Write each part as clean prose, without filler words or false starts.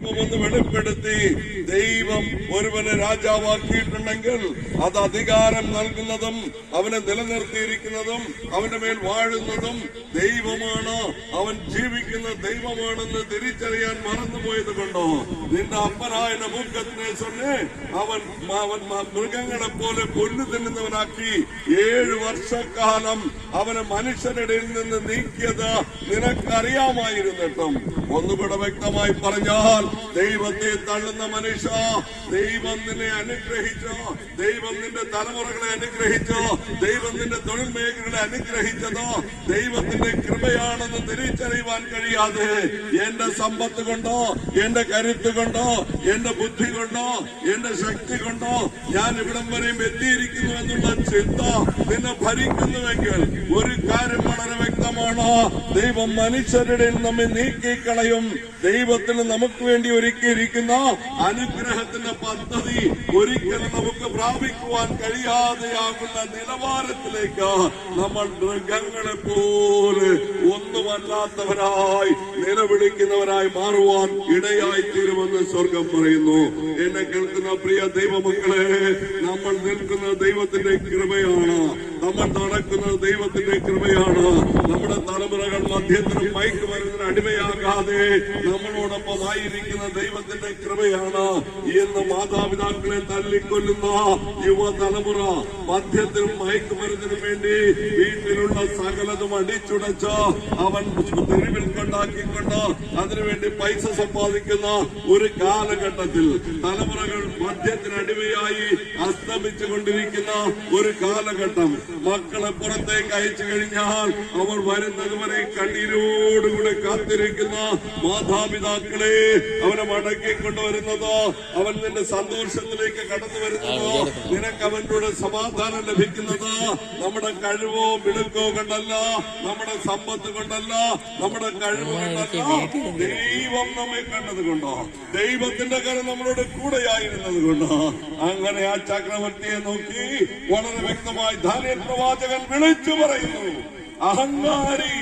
ദൈവമെന്ന് വെളിപ്പെടുത്തി ദൈവം ഒരുവനെ രാജാവാക്കിയിട്ടുണ്ടെങ്കിൽ അത് അധികാരം നൽകുന്നതും അവനെ നിലനിർത്തിയിരിക്കുന്നതും അവന്റെ മേൽ വാഴുന്നതും ദൈവമാണ്. അവൻ ജീവിക്കുന്ന ദൈവമാണെന്ന് തിരിച്ചറിയാൻ മറന്നുപോയത് കൊണ്ടോ നിന്റെ അപ്പനായ നെബൂഖദ്നേസറിനെ അവൻ മൃഗങ്ങളെ പോലെ പുല്ല് തിന്നുന്നവനാക്കി 7 വർഷക്കാലം അവനെ മനുഷ്യരുടെ നിന്ന് നീക്കിയത് നിനക്കറിയാമായിരുന്നിട്ടും ഒന്നുകൂടെ വ്യക്തമായി പറഞ്ഞാൽ, ദൈവത്തെ തള്ളുന്ന മനുഷ്യ, ദൈവം നിന്നെ അനുഗ്രഹിച്ചോ, ദൈവം നിന്റെ തലമുറകളെ അനുഗ്രഹിച്ചോ, ദൈവം നിന്റെ തൊഴിൽ മേഖലകളെ അനുഗ്രഹിച്ചതോ ദൈവത്തിന്റെ കൃപയാണെന്ന് തിരിച്ചറിയുവാൻ കഴിയാതെ എന്റെ സമ്പത്ത് കൊണ്ടോ എന്റെ കരുത്ത് കൊണ്ടോ എന്റെ ബുദ്ധി കൊണ്ടോ എന്റെ ശക്തി കൊണ്ടോ ഞാൻ ഇവിടം വരെയും എത്തിയിരിക്കുന്നു എന്നുള്ള ചിന്ത നിന്നെ ഭരിക്കുന്നുവെങ്കിൽ ഒരു കാര്യം വളരെ വ്യക്തമാണ്, ദൈവം മനുഷ്യരുടെ നമ്മെ നീക്കിക്കളയും. ദൈവത്തിന് നമുക്ക് വേണ്ടി ഒരുക്കിയിരിക്കുന്ന അനുഗ്രഹത്തിന്റെ പദ്ധതി ഒരിക്കലും നമുക്ക് പ്രാപിക്കുവാൻ കഴിയാതെയാകുന്ന നിലവാരത്തിലേക്ക് നമ്മൾ മൃഗങ്ങളെ പോലെ ഒന്നുമല്ലാത്തവരായി നിലവിളിക്കുന്നവരായി മാറുവാൻ ഇടയായി തീരുമെന്ന് സ്വർഗം പറയുന്നു. എന്നെ കേൾക്കുന്ന പ്രിയ ദൈവമക്കളെ, നമ്മൾ നിൽക്കുന്ന ദൈവത്തിന്റെ കൃപയാണ്, നമ്മൾ നടക്കുന്നത് ദൈവത്തിന്റെ കൃപയാണ്. നമ്മുടെ തലമുറകൾ മദ്യത്തിനും മയക്കുമരുന്നിന് അടിമയാകാതെ നമ്മളോടൊപ്പം ആയിരിക്കുന്ന ദൈവത്തിന്റെ കൃപയാണ്. ഇന്ന് മാതാപിതാക്കളെ തല്ലിക്കൊല്ലുന്ന യുവതലമുറ മദ്യത്തിനും മയക്കുമരുന്നിനും വേണ്ടി വീട്ടിലുള്ള സകലതും അടിച്ചുടച്ച് അവൻ തെരുവിൽ കൊണ്ടാക്കിക്കൊണ്ട് അതിനുവേണ്ടി പൈസ സമ്പാദിക്കുന്ന ഒരു കാലഘട്ടത്തിൽ തലമുറകൾ മദ്യത്തിന് അടിമയായി അസ്തമിച്ചുകൊണ്ടിരിക്കുന്ന ഒരു കാലഘട്ടം. മക്കളെ പുറത്തേക്ക് അയച്ചു കഴിഞ്ഞാൽ അവർ വരുന്നതുവരെ കണ്ണീരോടുകൂടെ കാത്തിരിക്കുന്ന മാതാപിതാക്കളെ അവനെ മടക്കിക്കൊണ്ടുവരുന്നതോ അവൻ നിന്റെ സന്തോഷത്തിലേക്ക് കടന്നു വരുന്നതോ നിനക്ക് അവനോട് സമാധാനം ലഭിക്കുന്നതോ നമ്മുടെ കഴിവോ മിടുക്കോ കൊണ്ടല്ല, നമ്മുടെ സമ്പത്ത് കൊണ്ടല്ല, നമ്മുടെ കഴിവ് കൊണ്ടല്ല, ദൈവം നമ്മെ കണ്ടത് കൊണ്ടോ, ദൈവത്തിന്റെ കാര്യം നമ്മളോട് കൂടെയായിരുന്നത് കൊണ്ടോ. അങ്ങനെ ആ ചക്രവർത്തിയെ നോക്കി വളരെ വ്യക്തമായി ദാനിയേൽ പ്രവാചകൻ വിളിച്ചു പറയുന്നു, അഹങ്കാരി,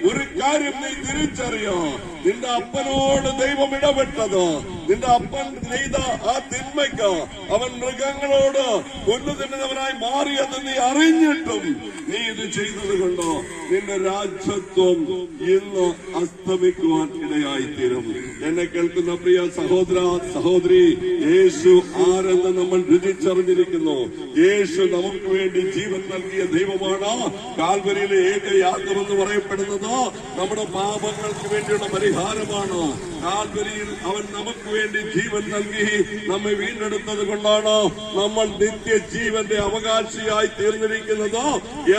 ഒരു കാര്യം നീ തിരിച്ചറിയോ, നിന്റെ അപ്പനോട് ദൈവം ഇടപെട്ടത്, നിന്റെ അപ്പൻ ചെയ്ത ആ തിന്മയ്ക്ക് അവൻ മൃഗങ്ങളോട് കൊല്ലു തിന്നുന്നവനായി മാറിയെന്ന് നീ അറിഞ്ഞിട്ടും നീ ഇത് ചെയ്തത് കൊണ്ടോ നിന്റെ രാജ്യത്വം ഇന്ന് അസ്തമിക്കുവാൻ ഇടയായിത്തീരും. എന്നെ കേൾക്കുന്ന പ്രിയ സഹോദര സഹോദരി, യേശു ആരെന്ന് നമ്മൾ രുചിച്ചറിഞ്ഞിരിക്കുന്നു. യേശു നമുക്ക് വേണ്ടി ജീവൻ നൽകിയ ദൈവമാണ്. കാൽവരിയിലെ യാഗമെന്ന് പറയപ്പെടുന്നത് നമ്മുടെ പാപങ്ങൾക്ക് വേണ്ടിയുള്ള പരിഹാരമാണ്. കാൽവരിയിൽ അവൻ നമുക്ക് വേണ്ടി ജീവൻ നൽകി നമ്മെ വീണ്ടെടുത്തത് കൊണ്ടാണ് നമ്മൾ നിത്യജീവന്റെ അവകാശിയായി തീർന്നിരിക്കുന്നത്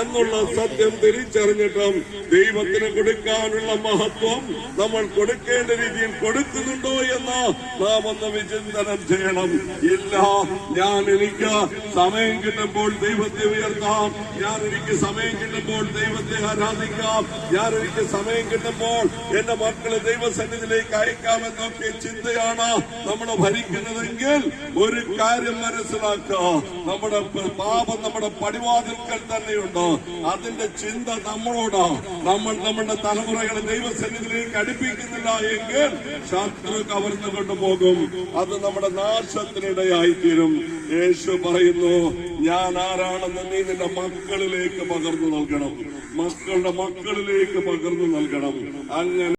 എന്നുള്ള സത്യം തിരിച്ചറിഞ്ഞിട്ടും ദൈവത്തിന് കൊടുക്കാനുള്ള മഹത്വം നമ്മൾ കൊടുക്കേണ്ട രീതിയിൽ കൊടുക്കുന്നുണ്ടോ എന്ന് നാം ഒന്ന് വിചിന്തനം ചെയ്യണം. ഇല്ല, എനിക്ക് സമയം കിട്ടുമ്പോൾ ദൈവത്തെ ഉയർത്താം, എനിക്ക് സമയം കിട്ടുമ്പോൾ ദൈവത്തെ ആരാധിക്കാം, എനിക്ക് സമയം കിട്ടുമ്പോൾ എന്റെ മക്കളെ ദൈവസന്നിധിയിലേക്ക് അയക്കാമെന്നൊക്കെ ചിന്തയാണ് നമ്മളെ ഭരിക്കുന്നതെങ്കിൽ ഒരു കാര്യം മനസ്സിലാക്കുക, നമ്മുടെ പാപം നമ്മുടെ പടിവാതിൽക്കൽ തന്നെയുണ്ട്. അതിന്റെ ചിന്ത നമ്മളോട് നമ്മൾ നമ്മുടെ തലമുറകളെ ദൈവസന്നിധിയിലേക്ക് അടുപ്പിക്കുന്നില്ല എങ്കിൽ ശത്രു കവർന്നു കൊണ്ടുപോകും. അത് നമ്മുടെ നാശത്തിനിടയായിത്തീരും. യേശു പറയുന്നു, ഞാൻ ആരാണെന്ന് നീ നിന്റെ മക്കളിലേക്ക് പകർന്നു നൽകണം, മക്കളുടെ മക്കളിലേക്ക് പകർന്നു നൽകണം. അങ്ങനെ